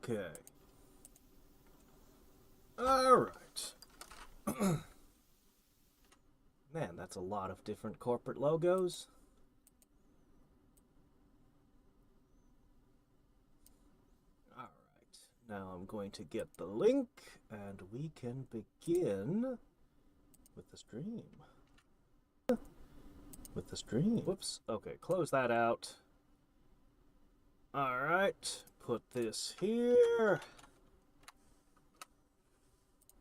Okay. Alright. Man, that's a lot of different corporate logos. Alright. Now I'm going to get the link, and we can begin with the stream. Whoops. Okay, close that out. Alright. Put this here.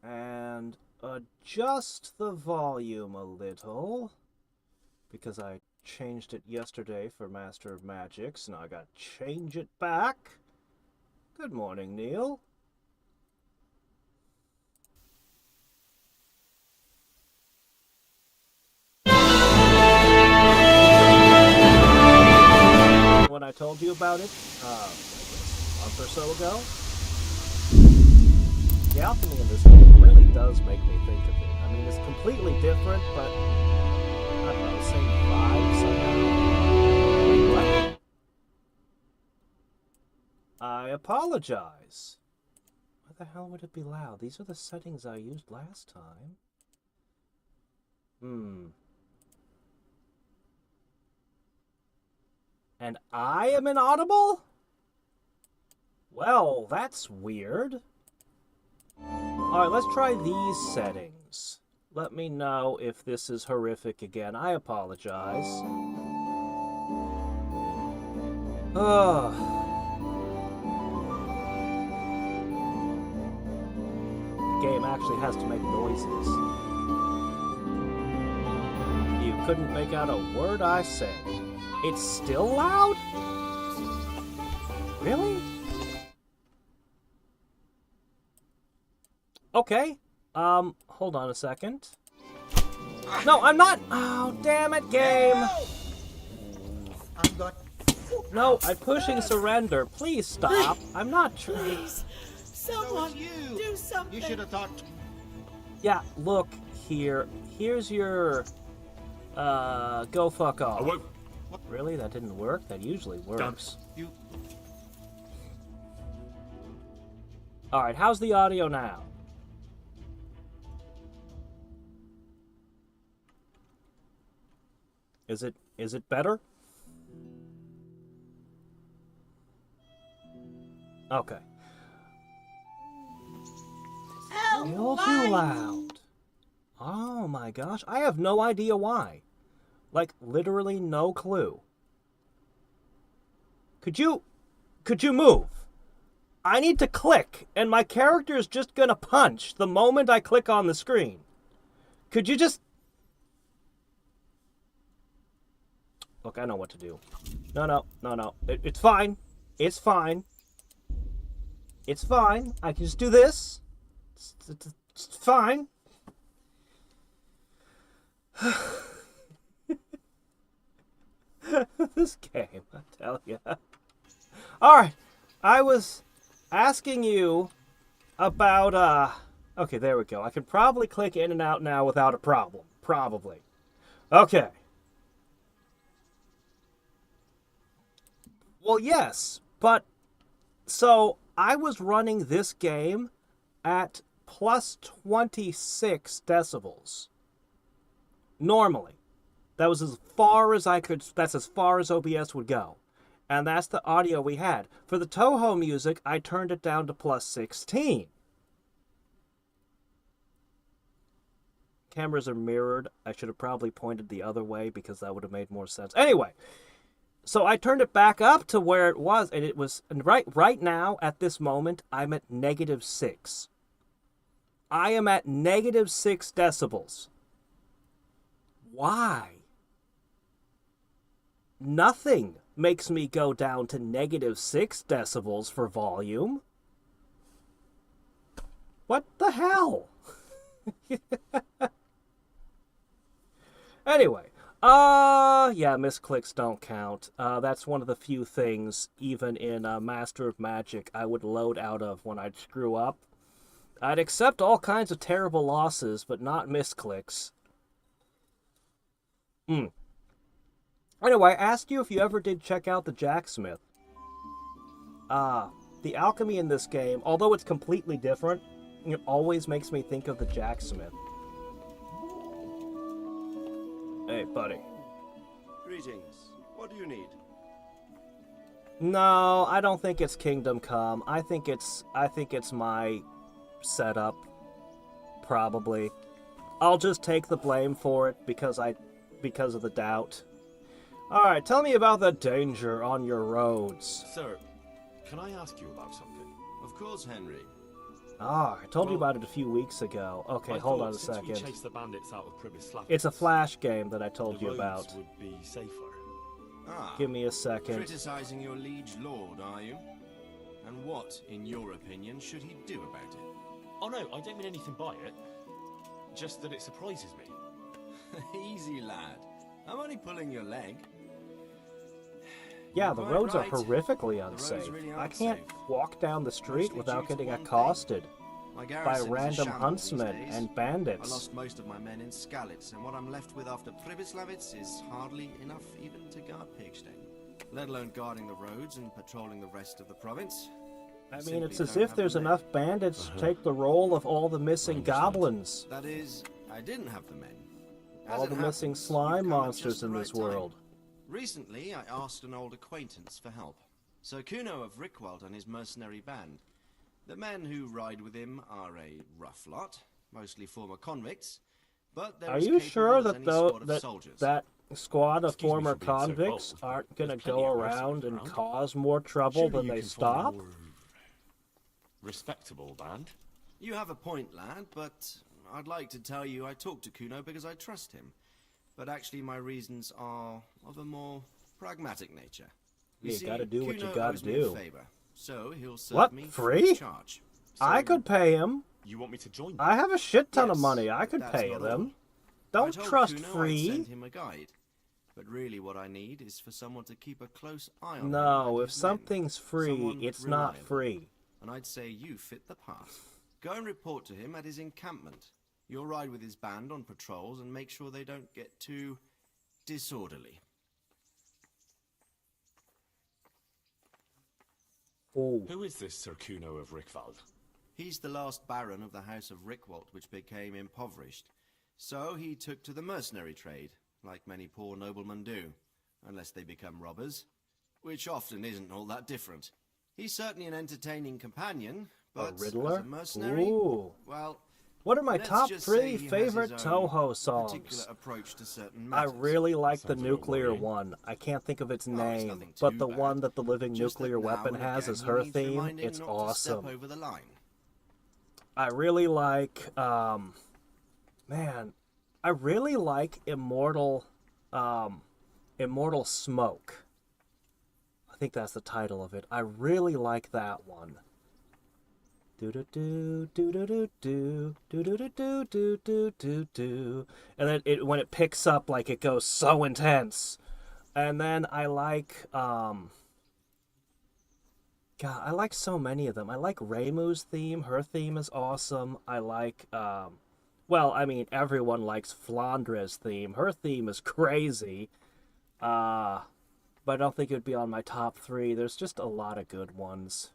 And adjust the volume a little, because I changed it yesterday for Master of Magics. Now I gotta change it back. Good morning, Neil. When I told you about it, I guess a month or so ago, the alchemy in this game really does make me think of it. I mean, it's completely different, but I don't know, same vibe somehow. Wait, what? I apologize. Why the hell would it be loud? These are the settings I used last time. And I am inaudible? Well, that's weird. Alright, let's try these settings. Let me know if this is horrific again. I apologize. Ugh. The game actually has to make noises. You couldn't make out a word I said. It's still loud? Really? Okay. Hold on a second. No, I'm not. Oh, damn it, game. No, I'm pushing surrender. Please stop. I'm not trying. Please, someone do something. You should have talked. Yeah, look here. Here's your go fuck off. What? Really? That didn't work? That usually works. You. Alright, how's the audio now? Is it better? Okay. Still too loud. Oh my gosh, I have no idea why. Like, literally no clue. Could you move? I need to click, and my character is just gonna punch the moment I click on the screen. Could you just... Look, I know what to do. No. It's fine. It's fine. It's fine. I can just do this. It's fine. This game, I tell you. Alright, I was asking you about, okay, there we go. I can probably click in and out now without a problem. Probably. Okay. Well, yes, but, so, I was running this game at plus 26 decibels. Normally. That was as far as I could, that's as far as OBS would go. And that's the audio we had. For the Toho music, I turned it down to plus 16. Cameras are mirrored. I should have probably pointed the other way because that would have made more sense. Anyway, so I turned it back up to where it was, and it was, and right now, at this moment, I'm at -6. I am at -6 decibels. Why? Nothing makes me go down to -6 decibels for volume. What the hell? Anyway, yeah, misclicks don't count. That's one of the few things, even in Master of Magic, I would load out of when I'd screw up. I'd accept all kinds of terrible losses, but not misclicks. Anyway, I asked you if you ever did check out the Jacksmith. The alchemy in this game, although it's completely different, it always makes me think of the Jacksmith. Hey, buddy. Greetings. What do you need? No, I don't think it's Kingdom Come. I think it's my setup. Probably. I'll just take the blame for it because of the doubt. Alright, tell me about the danger on your roads. Sir, can I ask you about something? Of course, Henry. Ah, I told you about it a few weeks ago. Okay, hold on a since second. We chased the bandits out of Pribislav, It's a flash game that I told you about. would be safer. Ah, Give me a second. criticizing your liege lord, are you? And what, in your opinion, should he do about it? Oh no, I don't mean anything by it. Just that it surprises me. Easy, lad. I'm only pulling your leg. Yeah, the Quite roads right. are horrifically The roads unsafe. really I aren't can't safe. walk down the street Mostly without due to getting one thing. accosted My by garrison is a random shambles huntsmen these days. and I bandits. lost most of my men in Skalitz, and what I'm left with after Pribislavitz is hardly enough even to guard Pigstein. Let alone guarding the roads and patrolling the rest of the province. I mean, Simply it's as don't if have there's the men. enough bandits to take the role of all the missing understand. goblins. That is, I didn't have the men. As All it the missing happens, slime you've come at monsters just the in right this time. world. Recently, I asked an old acquaintance for help. Sir Kuno of Rickwald and his mercenary band. The men who ride with him are a rough lot, mostly former convicts, but they're Are as you capable sure as that any though squad of that soldiers. that squad of Excuse me former for being so convicts bold. aren't gonna There's plenty go of around mercenaries and around. cause more trouble Surely than you they can find a stop? more respectable band. You have a point, lad, but I'd like to tell you I talked to Kuno because I trust him. But actually my reasons are of a more pragmatic nature. You see, gotta do what you Kuno gotta owes me do. a favor, so he'll serve What, me free? of charge. I So, could pay him. You want me to join you? I have a shit ton of Yes, money. I but could that's pay not them. all. Don't I told trust Kuno I'd free. send him a guide. But really what I need is for someone to keep a close eye on him No, and if his men. something's free, Someone it's not reliable. free. And I'd say you fit the part. Go and report to him at his encampment. You'll ride with his band on patrols and make sure they don't get too disorderly. Oh, Who is this Sir Kuno of Rickwald? He's the last baron of the House of Rickwalt, which became impoverished. So he took to the mercenary trade, like many poor noblemen do, unless they become robbers, which often isn't all that different. He's certainly an entertaining companion, but as Riddler? a mercenary, Ooh. well, what are my let's top just 3 say he has favorite his own Toho particular songs? approach to certain I matters. really like the Sounds a little nuclear worrying. one. I can't think of its Well, it's name, nothing but too the bad. one that the living Just that nuclear now weapon and has again as he her needs theme. reminding It's not to awesome. step over the line. I really like, man, I really like Immortal Smoke. I think that's the title of it. I really like that one. Do do do do do do do do do do do do do do, and then when it picks up, like it goes so intense. And then I like God, I like so many of them. I like Reimu's theme. Her theme is awesome. I like, well, I mean, everyone likes Flandre's theme. Her theme is crazy. But I don't think it would be on my top 3. There's just a lot of good ones.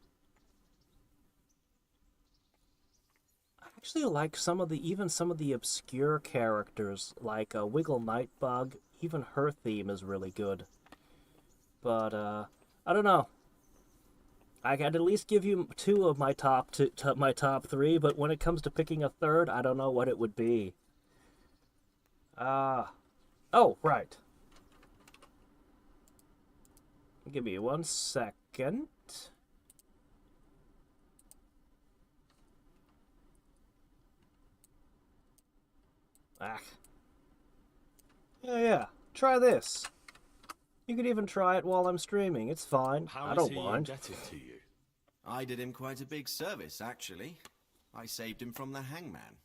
I actually like even some of the obscure characters, like Wiggle Nightbug. Even her theme is really good. But, I don't know. I could at least give you 2 of my top 3, but when it comes to picking a third, I don't know what it would be. Oh, right. Give me 1 second. Yeah. Try this. You could even try it while I'm streaming. It's fine. How I is don't he mind. indebted to you? I did him quite a big service, actually. I saved him from the hangman.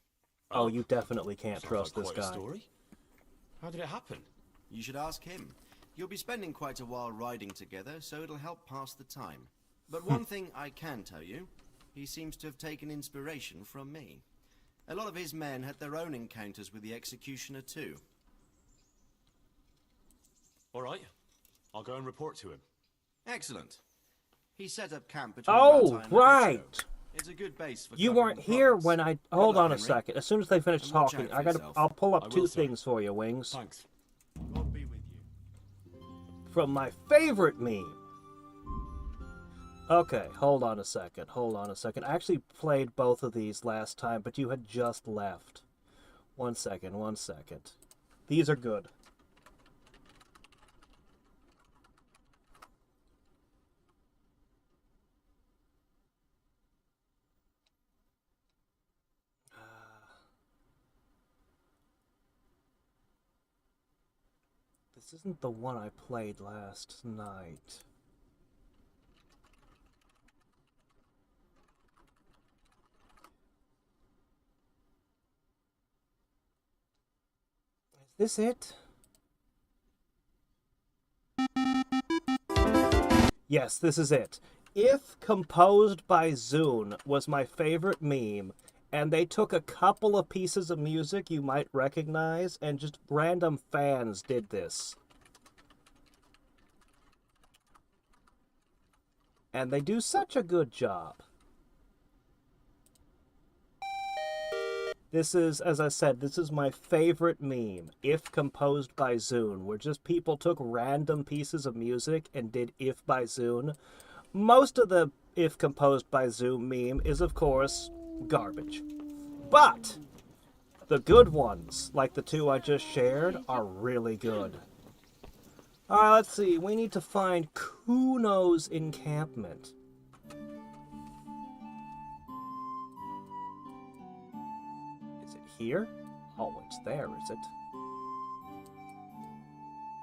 Oh, you definitely can't Sounds trust like this quite a guy. story. How did it happen? You should ask him. You'll be spending quite a while riding together, so it'll help pass the time. But one thing I can tell you, he seems to have taken inspiration from me. A lot of his men had their own encounters with the executioner too. All right. I'll go and report to him. Excellent. He set up camp between Oh, Rattay and right. Lapicho. It's a good base for You covering weren't the here province. when I... Good Hold luck, on a Henry. second. As soon as they finish And watch talking, out for yourself. I'll pull I up will, two sir. things for you, Wings. Thanks. God be with you. From my favorite meme. Okay, hold on a second. I actually played both of these last time, but you had just left. One second. These are good. This isn't the one I played last night. Is this it? Yes, this is it. If Composed by Zune was my favorite meme, and they took a couple of pieces of music you might recognize, and just random fans did this. And they do such a good job. This is, as I said, this is my favorite meme, If Composed by Zune, where just people took random pieces of music and did If by Zune. Most of the If Composed by Zune meme is, of course, garbage. But the good ones, like the two I just shared, are really good. Alright, let's see. We need to find Kuno's encampment. Is it here? Oh, it's there, is it?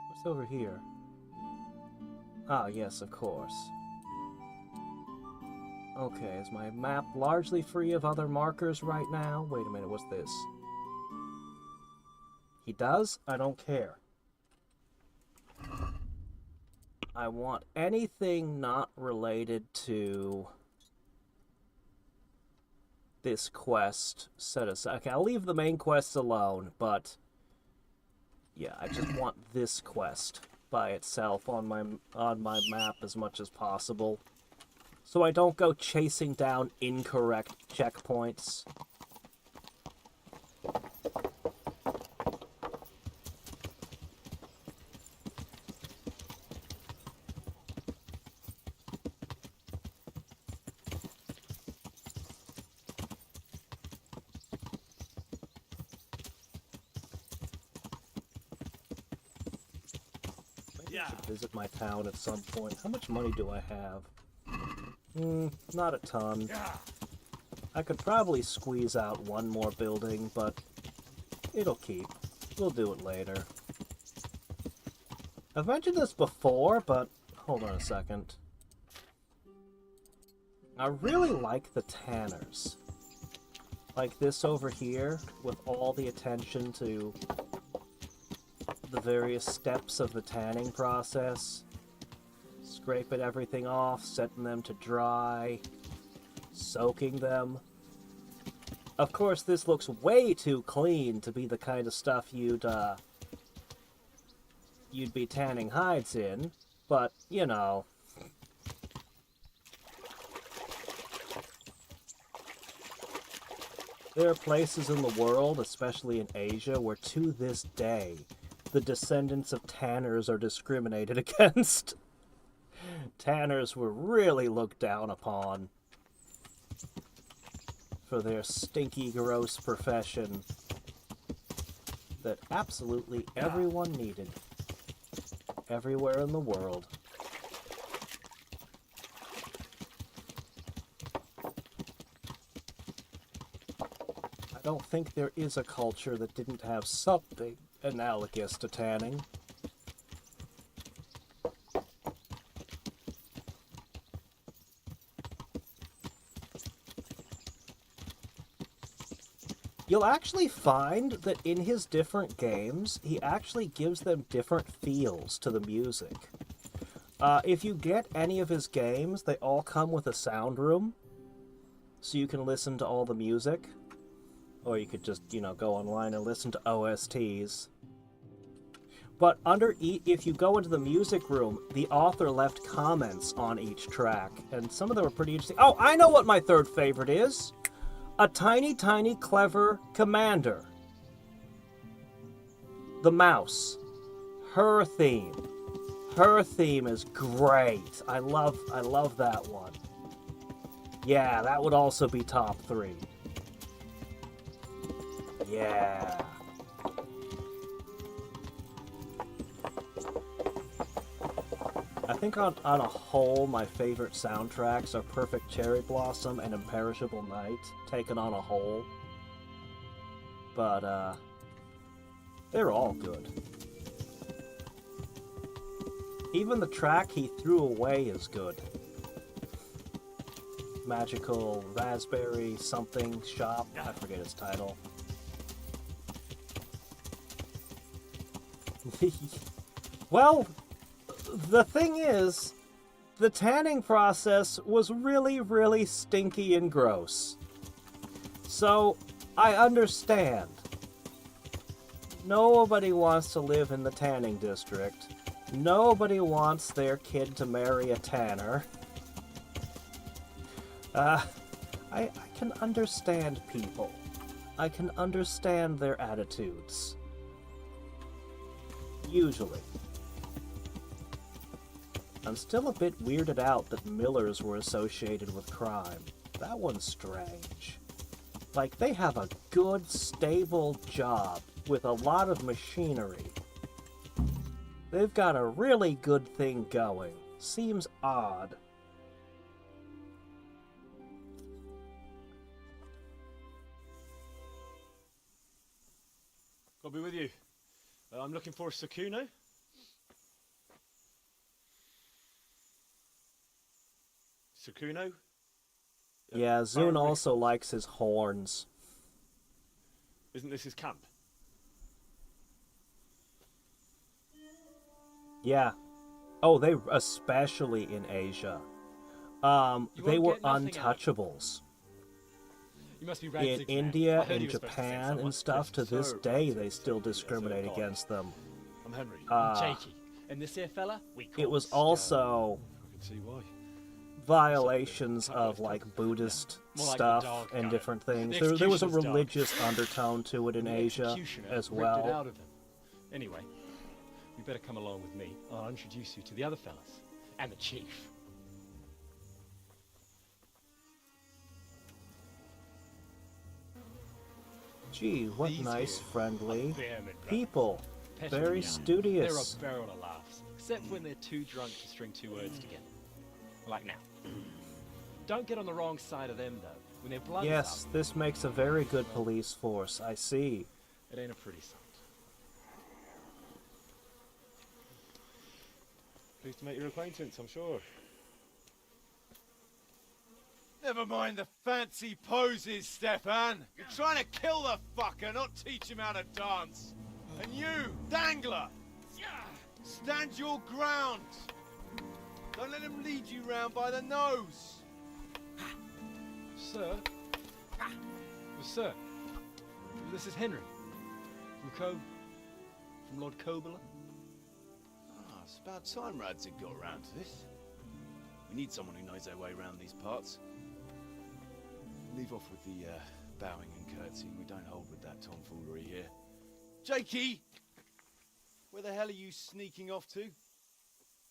What's over here? Ah, yes, of course. Okay, is my map largely free of other markers right now? Wait a minute, what's this? He does? I don't care. I want anything not related to this quest set aside. Okay, I'll leave the main quests alone, but yeah, I just want this quest by itself on my map as much as possible, so I don't go chasing down incorrect checkpoints. I should visit my town at some point. How much money do I have? Not a ton. I could probably squeeze out one more building, but it'll keep. We'll do it later. I've mentioned this before, but hold on a second. I really like the tanners. Like this over here, with all the attention to the various steps of the tanning process. Scraping everything off, setting them to dry, soaking them. Of course, this looks way too clean to be the kind of stuff you'd be tanning hides in, but, you know. There are places in the world, especially in Asia, where to this day, the descendants of tanners are discriminated against. Tanners were really looked down upon for their stinky, gross profession that absolutely everyone needed, everywhere in the world. I don't think there is a culture that didn't have something analogous to tanning. You'll actually find that in his different games, he actually gives them different feels to the music. If you get any of his games, they all come with a sound room, so you can listen to all the music. Or you could just, you know, go online and listen to OSTs. But if you go into the music room, the author left comments on each track, and some of them are pretty interesting. Oh, I know what my third favorite is. A Tiny, Tiny, Clever Commander. The Mouse. Her theme. Her theme is great. I love that one. Yeah, that would also be top 3. Yeah. I think on a whole, my favorite soundtracks are Perfect Cherry Blossom and Imperishable Night, taken on a whole. But, they're all good. Even the track he threw away is good. Magical Raspberry something shop, I forget its title. Well, the thing is, the tanning process was really, really stinky and gross. So, I understand. Nobody wants to live in the tanning district. Nobody wants their kid to marry a tanner. I can understand people. I can understand their attitudes. Usually. I'm still a bit weirded out that millers were associated with crime. That one's strange. Like, they have a good, stable job with a lot of machinery. They've got a really good thing going. Seems odd. I'll be with you. I'm looking for a Sakuno. Sakuno? Yeah, Zune also likes his horns. Isn't this his camp? Yeah. Oh, they especially in Asia. They were untouchables. You must be In India and Japan and stuff, to this day, they still discriminate against them. I'm Henry. I'm Jakey. And this here fella, It was also I can see why. violations of like Buddhist stuff and different things. There was a religious undertone to it in Asia as well. Anyway, you better come along with me. I'll introduce you to the other fellas and the chief. Gee, what nice, friendly people. Pet Very me. studious. They're a barrel of laughs, except when they're too drunk to string 2 words together. Like now. Don't get on the wrong side of them, though. When their blood Yes, is up, this makes a very good police force. I see. it ain't a pretty sight. Pleased to make your acquaintance, I'm sure. Never mind the fancy poses, Stefan. You're trying to kill the fucker, not teach him how to dance. And you, Dangler, stand your ground. Don't let him lead you round by the nose. Sir? Well, sir, this is Henry. From Lord Kobler. Ah, it's about time Radzig got around to this. We need someone who knows their way around these parts. Leave off with the bowing and curtsying. We don't hold with that tomfoolery here. Jakey! Where the hell are you sneaking off to?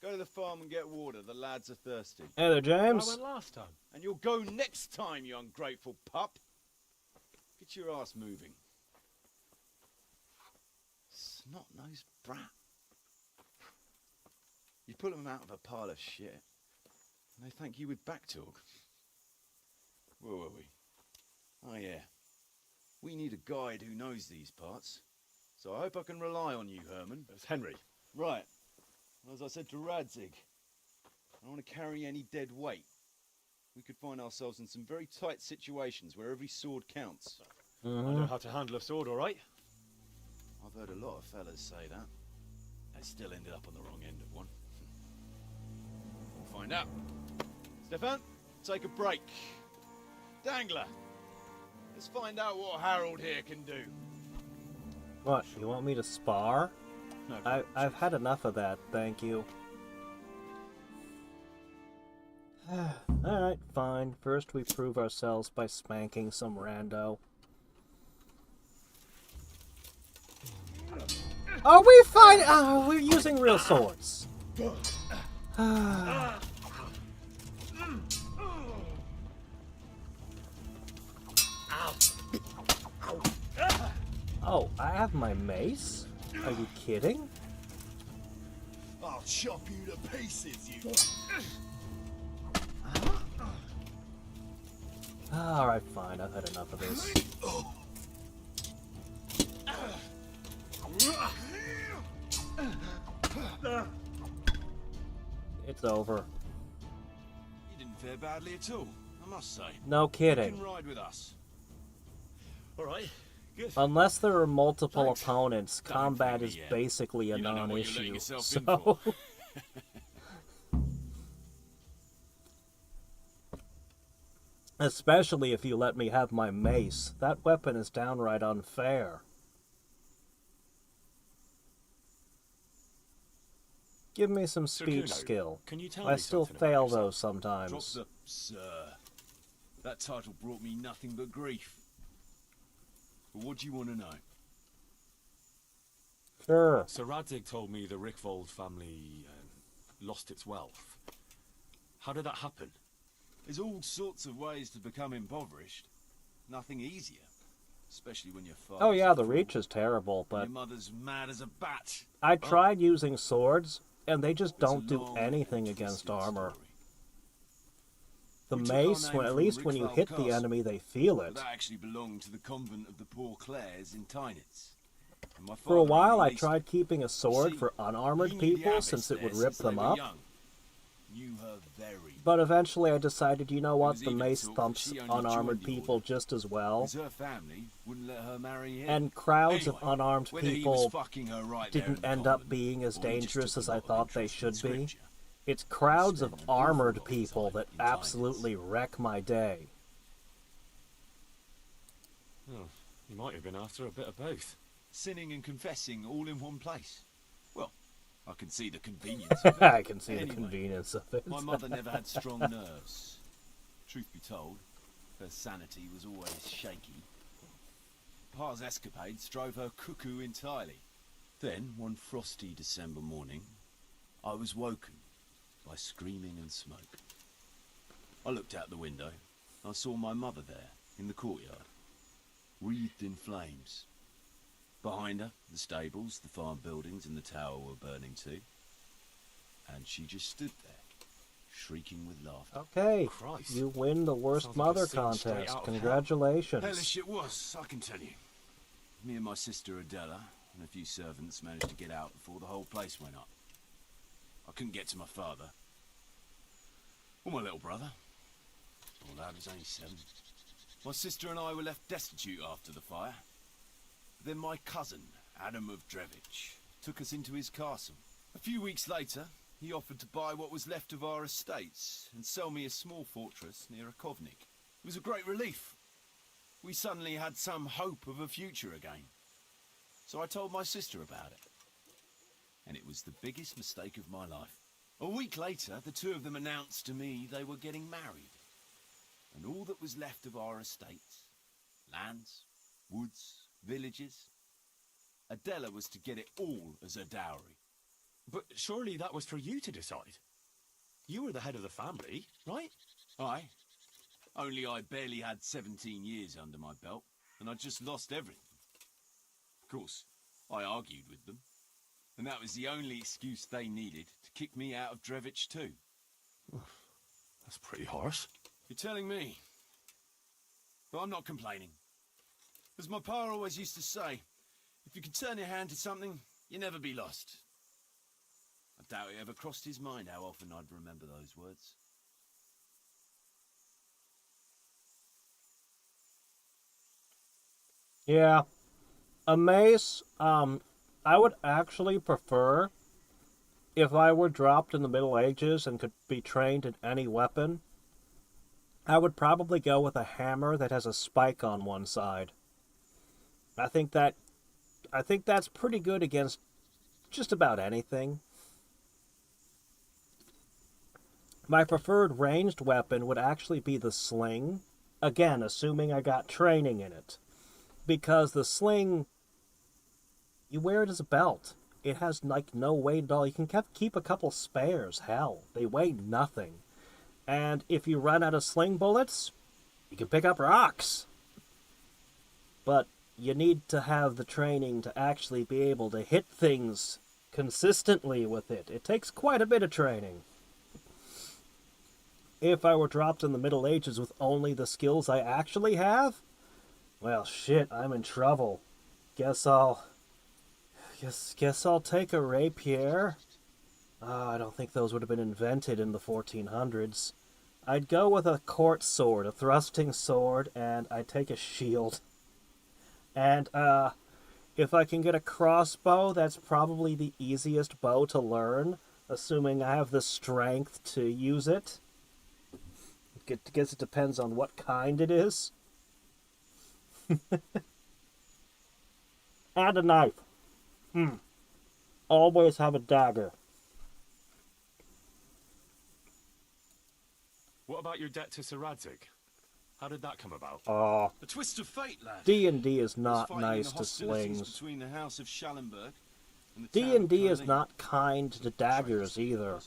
Go to the farm and get water. The lads are thirsty. Hey there, I James. went last time. And you'll go next time, you ungrateful pup. Get your ass moving. Snot-nosed brat. You put them out of a pile of shit, and they thank you with back talk. Where were we? Oh yeah. We need a guide who knows these parts. So I hope I can rely on you, Herman. It's Henry. Right. Well, as I said to Radzig, I don't want to carry any dead weight. We could find ourselves in some very tight situations where every sword counts. I know how to handle a sword, all right. I've heard a lot of fellas say that. They still ended up on the wrong end of one. We'll find out. Stefan, take a break. Dangler, let's find out what Harold here can do. What, you want me to spar? No problem, I've Chief. had enough of that, thank you. Alright, fine. First we prove ourselves by spanking some rando. Are we fighting? Oh, we're using real swords. Oh, I have my mace? Are you kidding? I'll chop you to pieces, you. Alright, fine. I've had enough of this. It's over. You didn't fare badly at all, I must say. No You kidding. can ride with us. Alright, good. Unless there are multiple Thanks. opponents, Don't combat think is me yet. basically a You don't know what you're letting non-issue. yourself in So, for. especially if you let me have my mace, that weapon is downright unfair. Give me some speech Kuno, skill. Can you tell I me still something about fail yourself? those sometimes. Drop the sir. That title brought me nothing but grief. But what do you want to know? Sure. Sir Radzig told me the Rickvold family lost its wealth. How did that happen? There's all sorts of ways to become impoverished. Nothing easier. Especially when your father's Oh yeah, a the fool, reach is terrible, but your mother's mad as a bat. I tried using swords, and they just It's a don't do long anything and against twisted armor. story. The We took our mace, name when, at from least when you Rickveld hit the Castle, enemy, they feel But it. that actually belonged to the convent of the Poor Clares in Tynitz. And my For a father while, I released tried it. keeping a sword See, for unarmored he knew the people, abbess since it would there rip since they them were up. young. Knew her very But eventually I decided, you know what, was the even mace talk that thumps she only unarmored joined the people order. just as well. because her family wouldn't let her marry him. And crowds Anyway, of unarmed whether he people was fucking her right there in didn't the end up convent, being as or he just dangerous took a as I lot of thought they interest in should be. scripture, It's crowds of spent an awful armored lot of people time that in Tynitz. absolutely wreck my day. Oh, you might have been after a bit of both. sinning and confessing all in one place. Well, I can see the convenience of it. I can see the Anyway, convenience of it. My mother never had strong nerves. Truth be told, her sanity was always shaky. Pa's escapades drove her cuckoo entirely. Then, one frosty December morning, I was woken by screaming and smoke. I looked out the window. I saw my mother there, in the courtyard, wreathed in flames. Behind her, the stables, the farm buildings and the tower were burning too. And she just stood there, shrieking with laughter. Okay, Christ. you win the worst Sounds like a mother scene straight contest. out of hell. Congratulations. Hellish it was, I can tell you. Me and my sister Adela and a few servants managed to get out before the whole place went up. I couldn't get to my father. Or my little brother. Poor lad was only 7. My sister and I were left destitute after the fire. Then my cousin, Adam of Drevich, took us into his castle. A few weeks later, he offered to buy what was left of our estates and sell me a small fortress near Akovnik. It was a great relief. We suddenly had some hope of a future again. So I told my sister about it. And it was the biggest mistake of my life. A week later, the two of them announced to me they were getting married. And all that was left of our estates, lands, woods, villages, Adela was to get it all as a dowry. But surely that was for you to decide. You were the head of the family, right? Aye. Only I barely had 17 years under my belt, and I'd just lost everything. Of course, I argued with them, and that was the only excuse they needed to kick me out of Drevich too. That's pretty harsh. You're telling me. But I'm not complaining. As my pa always used to say, if you could turn your hand to something, you never be lost. I doubt it ever crossed his mind how often I'd remember those words. Yeah. A mace, I would actually prefer, if I were dropped in the Middle Ages and could be trained in any weapon, I would probably go with a hammer that has a spike on one side. I think that's pretty good against just about anything. My preferred ranged weapon would actually be the sling. Again, assuming I got training in it. Because the sling, you wear it as a belt. It has, like, no weight at all. You can keep a couple spares. Hell, they weigh nothing. And if you run out of sling bullets, you can pick up rocks. But you need to have the training to actually be able to hit things consistently with it. It takes quite a bit of training. If I were dropped in the Middle Ages with only the skills I actually have, well, shit, I'm in trouble. Guess I'll take a rapier. I don't think those would have been invented in the 1400s. I'd go with a court sword, a thrusting sword, and I'd take a shield. And, if I can get a crossbow, that's probably the easiest bow to learn, assuming I have the strength to use it. I guess it depends on what kind it is. And a knife. Always have a dagger. What about your debt to Sir Radzig? How did that come about? A twist of fate, lad. D&D is I was not fighting nice the to hostilities slings. between the House of Schallenberg and the town of D&D is Berlin. not kind to daggers either.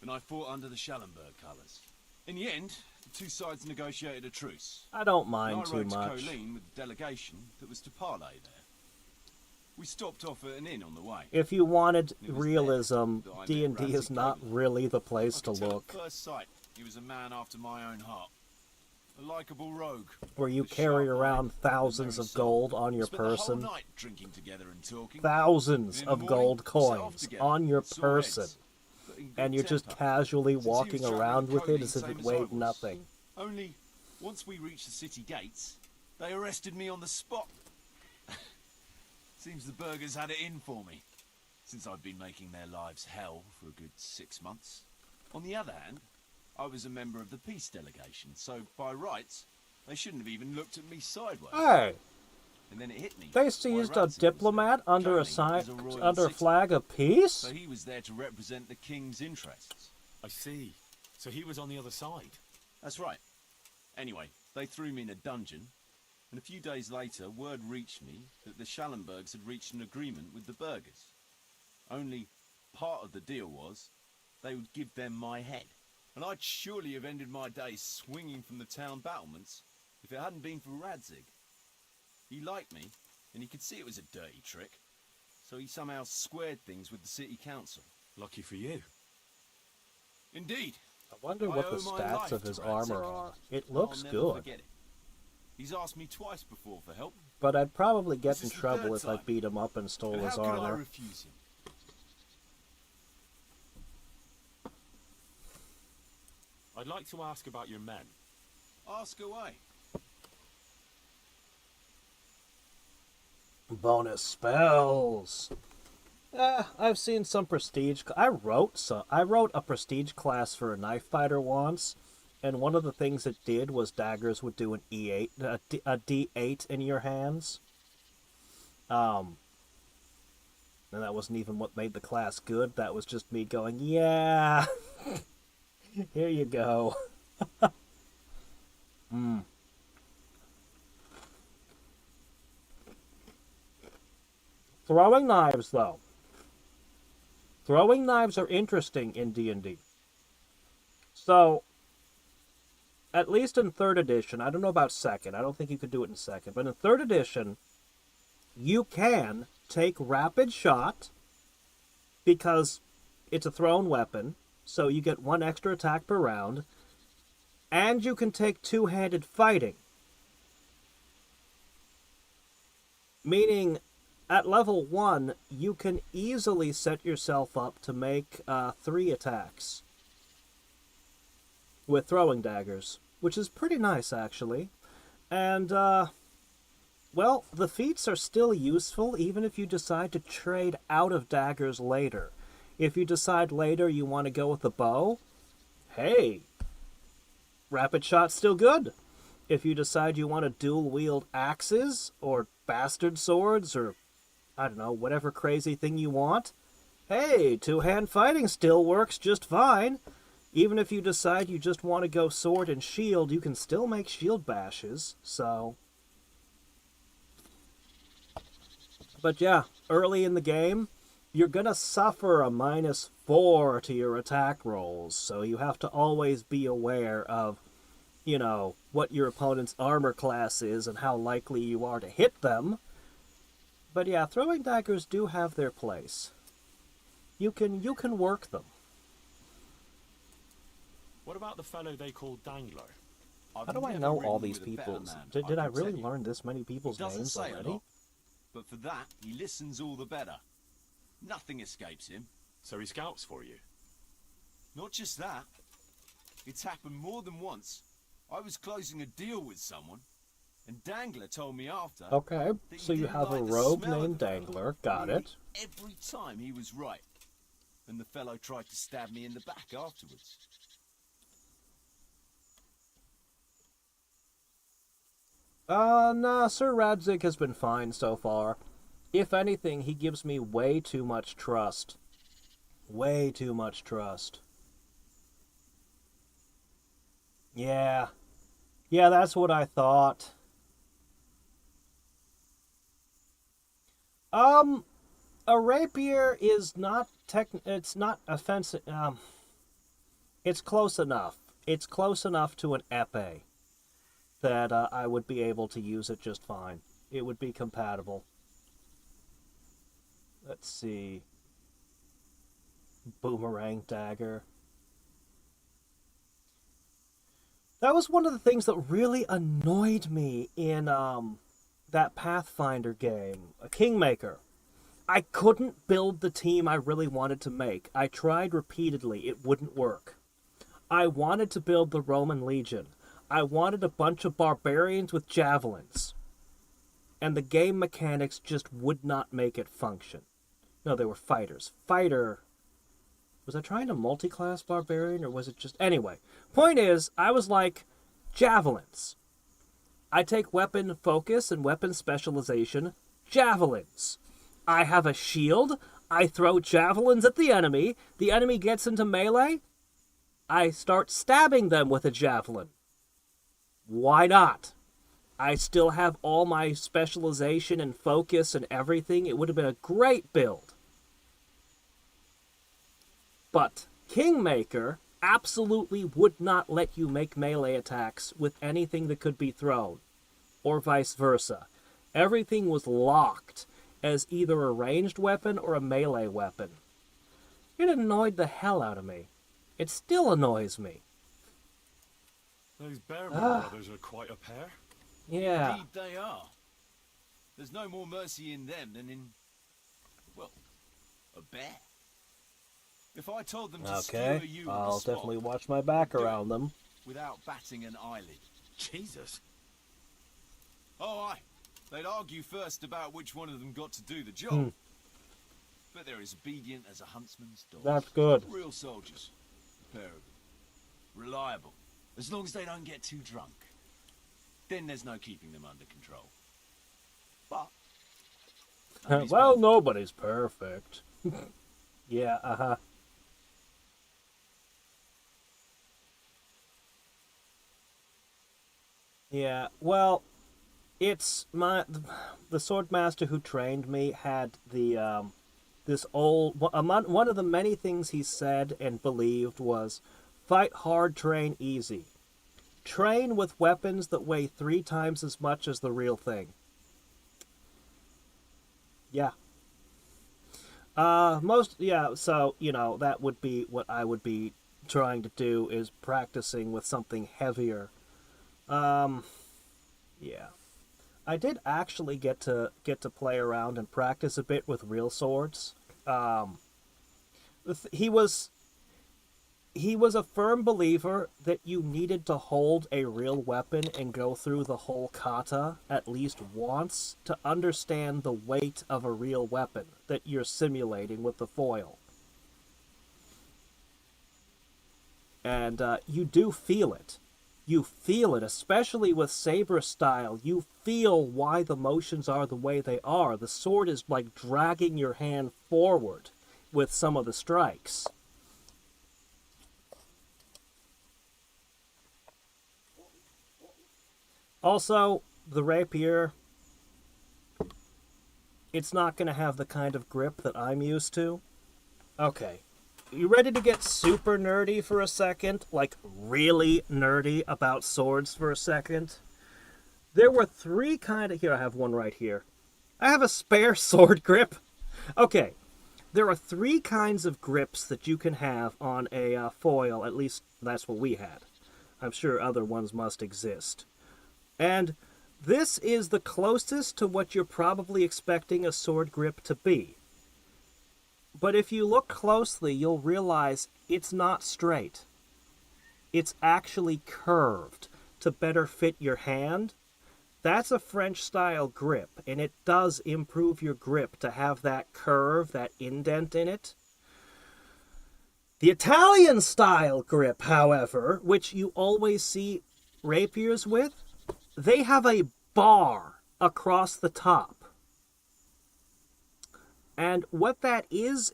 And I fought under the Schallenberg colours. In the end, the two sides negotiated a truce. I don't And mind I too rode to much. Colleen with the delegation that was to parley there. We stopped off at an inn on the way. If you wanted It was realism, then that I met D&D is Radzig not Kogan. really the place I to could tell look. at first sight he was a man after my own heart. A likeable rogue. Where you with a carry sharp around mind, thousands merry of soul. gold on your Spent the whole person. night drinking together and talking. Thousands And in the of morning, gold set off coins together, on your sore person. heads, but in good And you're just temper. casually Since he walking was travelling around with it Colleen as if same it as I weighed was. nothing. Only, once we reached the city gates, they arrested me on the spot. Seems the burghers had it in for me, since I've been making their lives hell for a good 6 months. On the other hand, I was a member of the peace delegation, so by rights, they shouldn't have even looked at me sideways. Hey, And then it hit me. they why seized Radzig a was diplomat there. under a Colleen is royal under a citizen, flag of peace? so he was there to represent the king's interests. I see. So he was on the other side. That's right. Anyway, they threw me in a dungeon, and a few days later, word reached me that the Schallenbergs had reached an agreement with the burghers. Only part of the deal was they would give them my head. And I'd surely have ended my days swinging from the town battlements if it hadn't been for Radzig. He liked me, and he could see it was a dirty trick, so he somehow squared things with the city council. Lucky for you. Indeed. I wonder I what the owe my stats life of to his Radzig. armor are. It I'll looks never good, forget it. He's asked me twice before for help. but I'd probably get This in is the trouble third if I time. beat him up and stole And his how could I armor. refuse him? I'd like to ask about your men. Ask away. Bonus spells. I've seen some prestige. I wrote a prestige class for a knife fighter once, and one of the things it did was daggers would do an E8, a D8 in your hands. And that wasn't even what made the class good. That was just me going, yeah, here you go. Throwing knives, though. Throwing knives are interesting in D&D. So, at least in 3rd edition, I don't know about 2nd, I don't think you could do it in 2nd, but in 3rd edition, you can take rapid shot, because it's a thrown weapon, so you get 1 extra attack per round, and you can take two-handed fighting. Meaning, at level 1, you can easily set yourself up to make 3 attacks with throwing daggers, which is pretty nice, actually. And, well, the feats are still useful even if you decide to trade out of daggers later. If you decide later you want to go with the bow, hey, rapid shot's still good. If you decide you want to dual-wield axes, or bastard swords, or I don't know, whatever crazy thing you want, hey, two-hand fighting still works just fine. Even if you decide you just want to go sword and shield, you can still make shield bashes, so... But yeah, early in the game, you're gonna suffer a -4 to your attack rolls, so you have to always be aware of, you know, what your opponent's armor class is and how likely you are to hit them. But yeah, throwing daggers do have their place. You can work them. What about the fellow they call Dangler? How do I know all these people's... Did I really learn this many people's names already? But for that, he listens all the better. Nothing escapes him. So he scouts for you? Not just that. It's happened more than once. I was closing a deal with someone, and Dangler told me after... Okay, that so he you didn't have a like the rogue smell of named the fellow. Dangler. Got Nearly it. Every time he was right. And the fellow tried to stab me in the back afterwards. Nah, Sir Radzig has been fine so far. If anything, he gives me way too much trust. Way too much trust. Yeah. Yeah, that's what I thought. A rapier is not it's not offensive. It's close enough. It's close enough to an epee that I would be able to use it just fine. It would be compatible. Let's see. Boomerang dagger. That was one of the things that really annoyed me in that Pathfinder game, a Kingmaker. I couldn't build the team I really wanted to make. I tried repeatedly. It wouldn't work. I wanted to build the Roman Legion. I wanted a bunch of barbarians with javelins. And the game mechanics just would not make it function. No, they were fighters. Fighter... Was I trying to multi-class barbarian, or was it just... Anyway, point is, I was like, javelins. I take weapon focus and weapon specialization, javelins. I have a shield, I throw javelins at the enemy gets into melee, I start stabbing them with a javelin. Why not? I still have all my specialization and focus and everything. It would have been a great build. But Kingmaker absolutely would not let you make melee attacks with anything that could be thrown, or vice versa. Everything was locked as either a ranged weapon or a melee weapon. It annoyed the hell out of me. It still annoys me. Those Bearman brothers are quite a pair. Yeah. Indeed they are. There's no more mercy in them than in, well, a bear. If I told them to Okay, skewer you on I'll the spot, definitely watch my back around them. without batting an eyelid. Jesus. Oh, aye. They'd argue first about which one of them got to do the job. But they're as obedient as a huntsman's dog. That's good. Real soldiers. A pair of them. Reliable. As long as they don't get too drunk. Then there's no keeping them under control. But... nobody's Well, perfect. nobody's perfect. Yeah, uh-huh. Yeah, well, it's the swordmaster who trained me had the this old one of the many things he said and believed was fight hard, train easy. Train with weapons that weigh 3 times as much as the real thing. Yeah. So, you know, that would be what I would be trying to do, is practicing with something heavier. Yeah. I did actually get to play around and practice a bit with real swords. He was a firm believer that you needed to hold a real weapon and go through the whole kata at least once to understand the weight of a real weapon that you're simulating with the foil. And you do feel it. You feel it, especially with saber style. You feel why the motions are the way they are. The sword is like dragging your hand forward. with some of the strikes. Also, the rapier, it's not going to have the kind of grip that I'm used to. Okay. You ready to get super nerdy for a second? Like, really nerdy about swords for a second? There were three kind of... Here, I have one right here. I have a spare sword grip. Okay. There are three kinds of grips that you can have on a foil. At least, that's what we had. I'm sure other ones must exist. And this is the closest to what you're probably expecting a sword grip to be. But if you look closely, you'll realize it's not straight. It's actually curved to better fit your hand. That's a French-style grip, and it does improve your grip to have that curve, that indent in it. The Italian-style grip, however, which you always see rapiers with, they have a bar across the top. And what that is,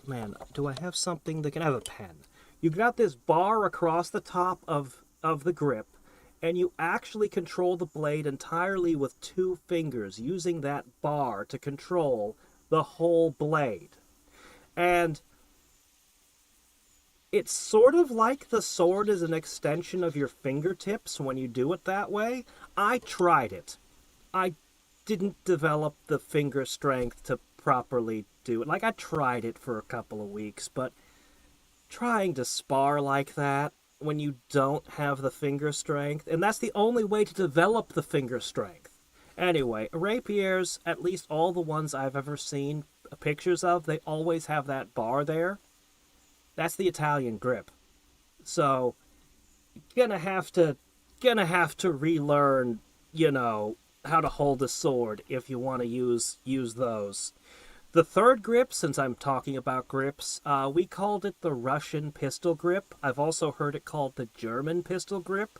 man, do I have something that can have a pen? You've got this bar across the top of the grip, and you actually control the blade entirely with 2 fingers, using that bar to control the whole blade. And it's sort of like the sword is an extension of your fingertips when you do it that way. I tried it. I didn't develop the finger strength to properly do it. Like, I tried it for a couple of weeks, but trying to spar like that when you don't have the finger strength, and that's the only way to develop the finger strength. Anyway, rapiers, at least all the ones I've ever seen pictures of, they always have that bar there. That's the Italian grip. So, gonna have to relearn, you know, how to hold a sword if you want to use those. The third grip, since I'm talking about grips, we called it the Russian pistol grip. I've also heard it called the German pistol grip.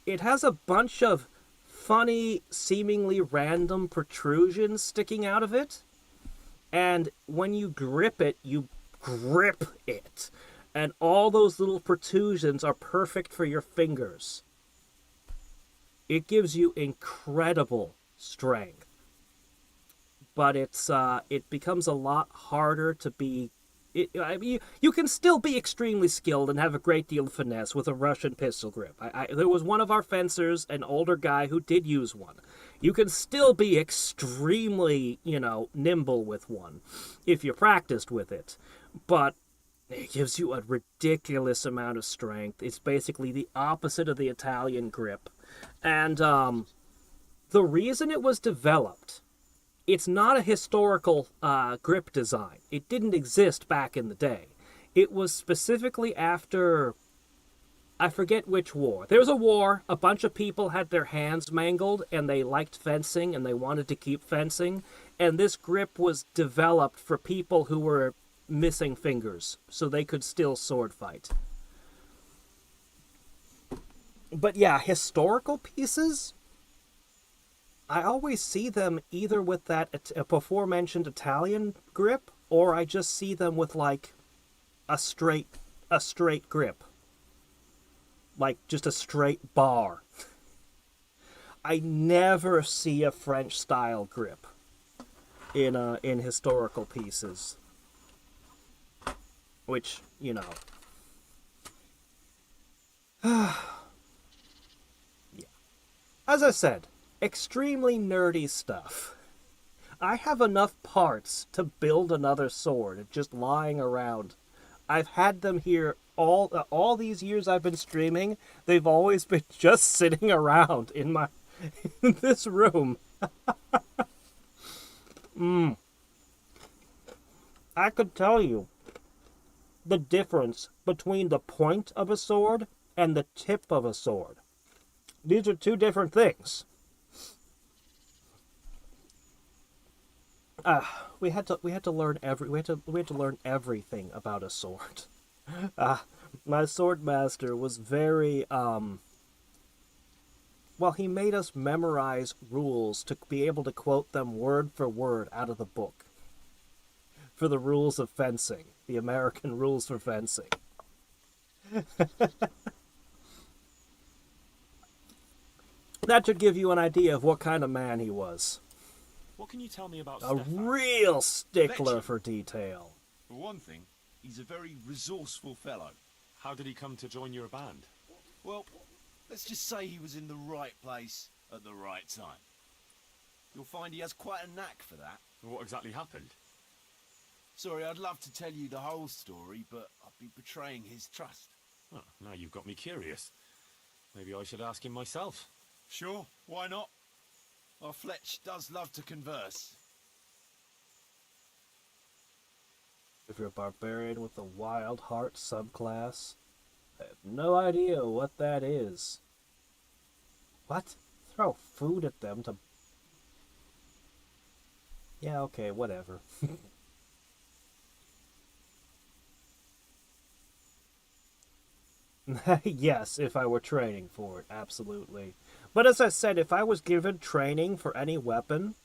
It has a bunch of funny, seemingly random protrusions sticking out of it. And when you grip it, you grip it. And all those little protrusions are perfect for your fingers. It gives you incredible strength. But it becomes a lot harder to be... I mean, you can still be extremely skilled and have a great deal of finesse with a Russian pistol grip. There was one of our fencers, an older guy, who did use one. You can still be extremely, nimble with one if you practiced with it. But it gives you a ridiculous amount of strength. It's basically the opposite of the Italian grip. And the reason it was developed... It's not a historical grip design. It didn't exist back in the day. It was specifically after, I forget which war. There was a war, a bunch of people had their hands mangled, and they liked fencing, and they wanted to keep fencing, and this grip was developed for people who were missing fingers, so they could still sword fight. But yeah, historical pieces... I always see them either with that before-mentioned Italian grip, or I just see them with, like, a straight grip. Like, just a straight bar. I never see a French-style grip in historical pieces. Which, Yeah. As I said... Extremely nerdy stuff. I have enough parts to build another sword just lying around. I've had them here all these years I've been streaming. They've always been just sitting around in this room. I could tell you the difference between the point of a sword and the tip of a sword. These are two different things. We had to learn everything about a sword. My sword master was very he made us memorize rules to be able to quote them word for word out of the book. for the rules of fencing, the American rules for fencing. That should give you an idea of what kind of man he was. What can you tell me about A Stefan? real stickler Betcha. for detail. For one thing, he's a very resourceful fellow. How did he come to join your band? Well, let's just say he was in the right place at the right time. You'll find he has quite a knack for that. What exactly happened? Sorry, I'd love to tell you the whole story, but I'd be betraying his trust. Oh, now you've got me curious. Maybe I should ask him myself. Sure, why not? Our Fletch does love to converse. If you're a barbarian with a wild heart subclass, I have no idea what that is. What? Throw food at them to... Yeah, okay, whatever. Yes, if I were training for it, absolutely. But as I said, if I was given training for any weapon,